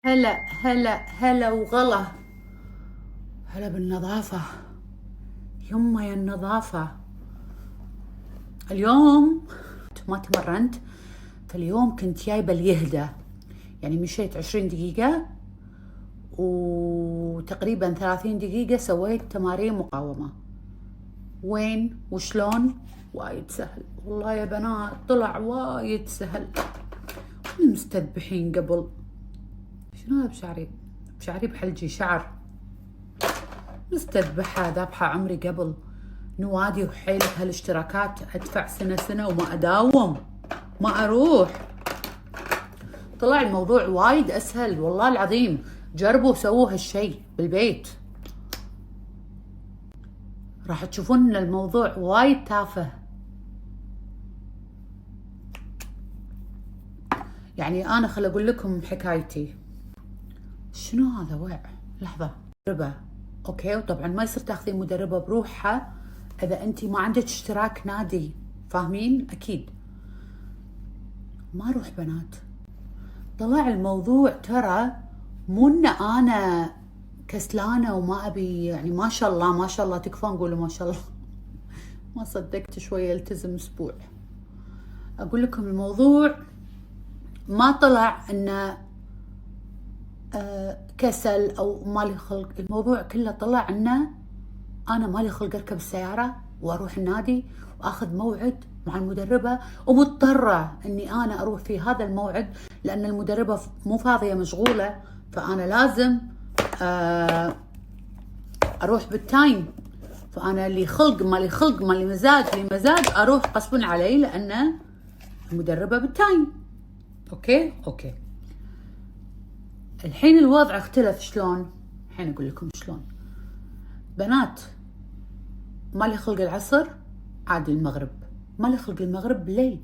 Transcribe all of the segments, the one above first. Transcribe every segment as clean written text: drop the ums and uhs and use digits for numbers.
هلا هلا هلا وغلا. هلا بالنظافة. يما يا النظافة. اليوم ما تمرنت، فاليوم كنت جايبة اليهدى، يعني مشيت 20 دقيقة وتقريبا 30 دقيقة سويت تمارين مقاومة. وين وشلون؟ وايد سهل والله يا بنات، طلع وايد سهل. مستذبحين قبل. شنو هذا بشعري؟ بشعري بحلجي شعر. مستذبحة ذابحة عمري قبل. نوادي وحيلة هالاشتراكات، ادفع سنة وما اداوم، ما اروح. طلع الموضوع وايد اسهل والله العظيم. جربوا سووا هالشي بالبيت، راح تشوفون ان الموضوع وايد تافه. يعني انا خل اقول لكم حكايتي. شنو هذا وع؟ لحظة. مدربة، اوكي، وطبعا ما يصير تاخذين مدربة بروحها اذا انتي ما عندك اشتراك نادي، فاهمين؟ اكيد ما اروح بنات. طلع الموضوع ترى مو ان انا كسلانه وما ابي، يعني ما شاء الله ما شاء الله، تكفون قولوا ما شاء الله. ما صدقت شويه التزم اسبوع. اقول لكم الموضوع ما طلع انه كسل او مالي خلق، الموضوع كله طلع انه انا مالي خلق اركب السياره واروح النادي واخذ موعد مع المدربه، ومضطره اني انا اروح في هذا الموعد لان المدربه مو فاضيه مشغوله، فانا لازم اروح بالتايم. فانا اللي خلق مالي خلق، مالي مزاج لي مزاج، اروح غصبا علي لان المدربه بالتايم. اوكي. الحين الوضع اختلف. شلون؟ الحين اقول لكم شلون. بنات، مالي خلق العصر عادي المغرب، مالي خلق المغرب بالليل.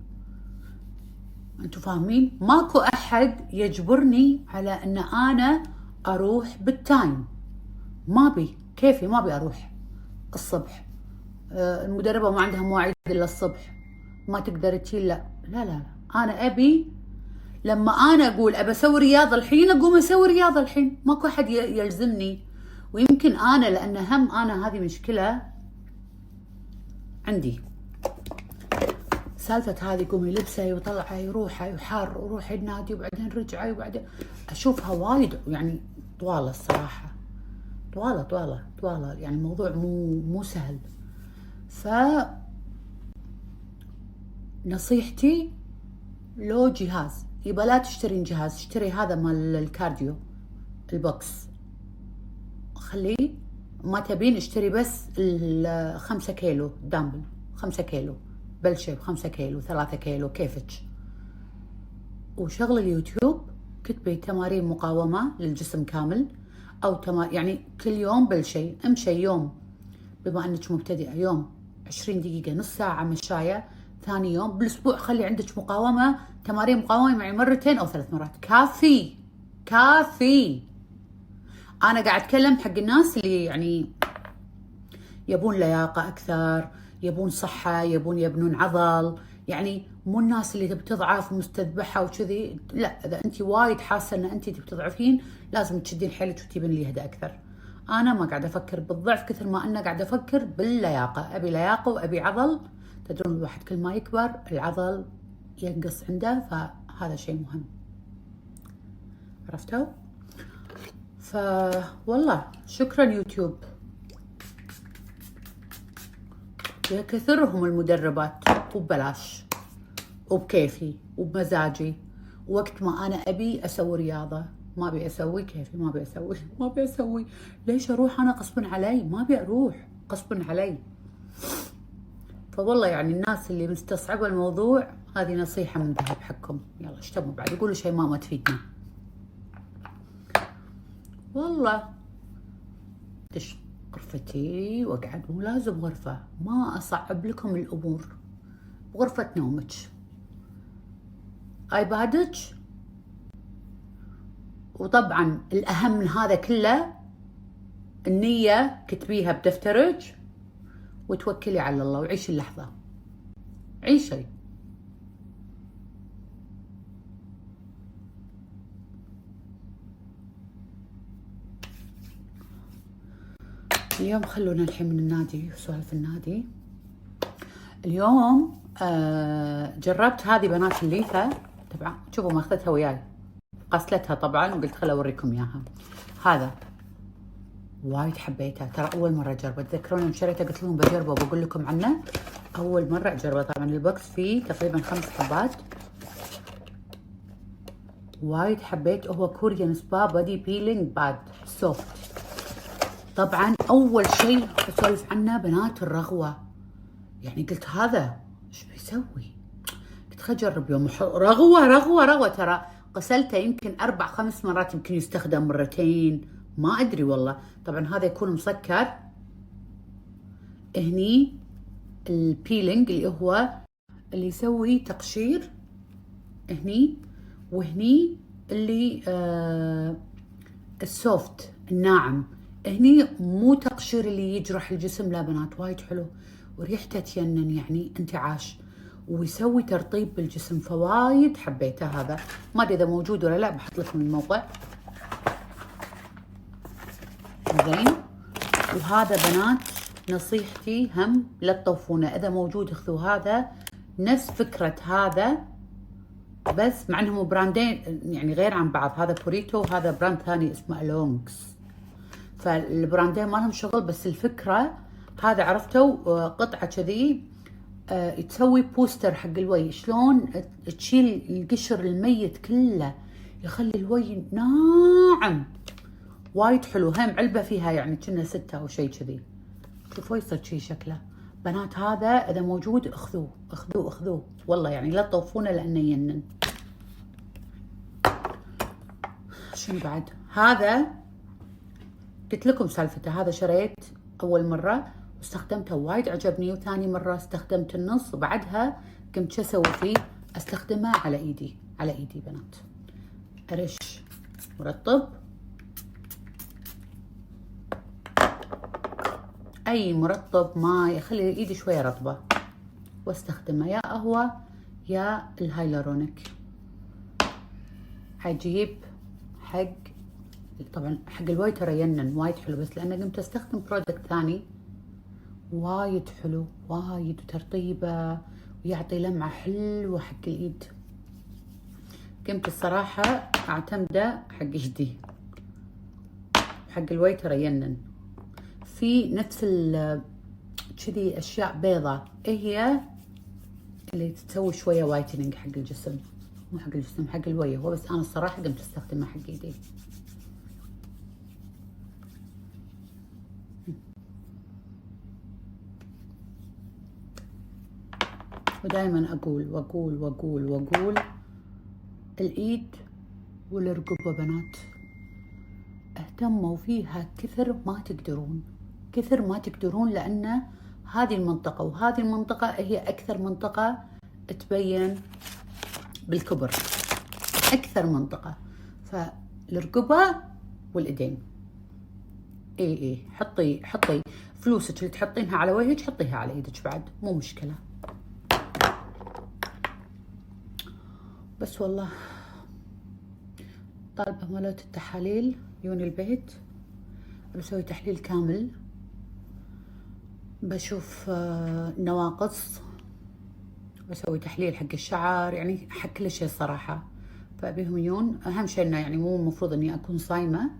انتوا فاهمين؟ ماكو احد يجبرني على ان انا اروح بالتايم. ما بي كيفي، ما بي اروح الصبح. المدربة ما عندها مواعيد الا الصبح، ما تقدر تشيل. لا انا ابي لما انا اقول ابى اسوي رياضة الحين اقوم اسوي رياضة الحين، ماكو احد يلزمني. ويمكن انا لان هم انا هذه مشكلة عندي، سالفة هذه قومي لبسي وطلعي روحي وحار وروحي النادي وبعدين رجعي وبعدين اشوفها وايد يعني طوالة الصراحة، طوالة يعني الموضوع مو سهل. ف نصيحتي لو جهاز يبقى لا تشترين جهاز، اشتري هذا مال الكارديو البوكس، خليه. ما تبين اشتري بس 5 كيلو دامبل، 5 كيلو بلشي ب5 كيلو 3 كيلو كيفك. وشغل اليوتيوب كتبي تمارين مقاومة للجسم كامل، او يعني كل يوم بلشي امشي يوم، بما انك مبتدئة يوم 20 دقيقة نص ساعة مشاية، ثاني يوم بالاسبوع خلي عندك مقاومة، تمارين مقاومة معي مرتين او 3 مرات، كافي. انا قاعد اتكلم حق الناس اللي يعني يبون لياقة اكثر، يبون صحة، يبون يبنون عضل، يعني مو الناس اللي تبي تضعف ومستذبحة وكذي. لا، اذا انت وايد حاسة ان انت تبي تضعفين لازم تشدين حيلك وتجيبين اليهدى اكثر. انا ما قاعدة افكر بالضعف كثر ما انا قاعدة افكر باللياقة، ابي لياقة وابي عضل. تدرون الواحد كل ما يكبر العضل ينقص عنده، فهذا شيء مهم. عرفتوا؟ والله شكرا يوتيوب، كثرهم المدربات وببلاش وبكيفي وبمزاجي، وقت ما انا ابي اسوي رياضه، ما ابي اسوي كيفي، ما ابي اسوي. ليش اروح انا غصبا علي؟ ما ابي اروح غصبا علي. فوالله يعني الناس اللي مستصعبه الموضوع، هذه نصيحه من ذهب حقكم. يلا اشتموا بعد يقولوا شيء ما تفيدنا. والله دش غرفتي واقعد، مو لازم غرفه، ما اصعب لكم الامور. غرفه نومك، ايبادك، وطبعا الاهم من هذا كله النية كتبيها بدفترك وتوكلي على الله وعيشي اللحظة، عيشي. اليوم خلونا الحين من النادي وسوالف النادي. اليوم جربت هذه بنات الليفة. طبعا شوفوا ما اخذتها وياي، غسلتها طبعا وقلت خل اوريكم اياها. هذا وايد حبيتها، ترى اول مره اجربه. تذكرون يوم شريته قلت لكم بجربه وبقول لكم عنه. اول مره اجربه. طبعا البوكس فيه تقريبا 5 حبات. وايد حبيت. هو كوريان سبا بودي بيلينج باد سوفت. طبعا اول شيء اسولف عنه بنات الرغوه. يعني قلت هذا ايش بيسوي؟ قلت خل اجرب يوم رغوه رغوه رغوه. ترى غسلته يمكن 4-5 مرات، يمكن يستخدم مرتين ما ادري والله. طبعا هذا يكون مسكر. هني البيلينج اللي هو اللي يسوي تقشير هني، وهني اللي السوفت الناعم. هني مو تقشير اللي يجرح الجسم، لا بنات وايد حلو وريحته تينن يعني انتعاش، ويسوي ترطيب بالجسم. فوايد حبيته هذا. ما ادري اذا موجود ولا لا، بحط لكم الموقع. زين. وهذا بنات نصيحتي هم لا تطوفونه، اذا موجود اخذوا هذا نفس فكرة هذا، بس مع انهم براندين يعني غير عن بعض. هذا بوريتو وهذا براند ثاني اسمه الونكس. فالبراندين ما لهم شغل، بس الفكرة هذا عرفتوا قطعة كذي تسوي بوستر حق الوجه، شلون تشيل القشر الميت كله، يخلي الوجه ناعم. وايد حلو. هم علبة فيها يعني كنا 6 او شيء كذي. شوفوا يصير شي شكله. بنات هذا اذا موجود اخذوه اخذوه اخذوه والله، يعني لا تطوفونه لانه ينن. شنو بعد؟ هذا قلت لكم سالفته. هذا شريت اول مره واستخدمته وايد عجبني، وثاني مره استخدمت النص، وبعدها قمت شو اسوي فيه؟ استخدمه على ايدي. على ايدي بنات ارش مرطب، اي مرطب ما يخلي ايدي شويه رطبه، واستخدمه يا قهوه يا الهايلورونيك. حجيب حق طبعا حق الوايد ترى ينن وايد حلو، بس لانه قمت استخدم برودكت ثاني وايد حلو وايد، وترطيبه ويعطي لمعه حلوه حق الايد. قمت الصراحه اعتمده حق ايدي. حق الوايد ترى ينن. في نفس كذي اشياء بيضة، هي اللي تسوي شويه وايتنينج حق الجسم، مو حق الجسم حق الوجه هو، بس انا الصراحه قمت استخدمه حق ايدي. ودائما اقول واقول واقول واقول الايد والرقبه بنات اهتموا فيها كثر ما تقدرون، كثر ما تقدرون، لان هذه المنطقه وهذه المنطقه هي اكثر منطقه تبين بالكبر، اكثر منطقه. فالرقبه والايدين. اي حطي فلوسك اللي تحطينها على وجهك حطيها على ايدك بعد، مو مشكله. بس والله طالبه مالت التحاليل يوني البيت، بسوي تحليل كامل، بشوف نواقص، بسوي تحليل حق الشعر، يعني حق كل شيء الصراحه. فابيهم يون، اهم شيء انه يعني مو المفروض اني اكون صايمه.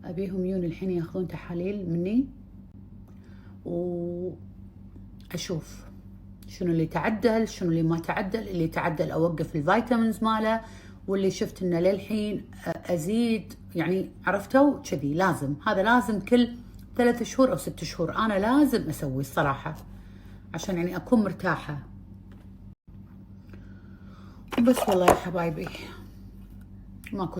ابيهم يون الحين ياخذون تحاليل مني، واشوف شنو اللي تعدل شنو اللي ما تعدل. اللي تعدل اوقف الفيتامينز ماله، واللي شفت انه للحين ازيد، يعني عرفتوا كذي. لازم هذا لازم كل 3 شهور او 6 شهور انا لازم اسوي الصراحه، عشان يعني اكون مرتاحه. بس والله يا حبايبي ماكو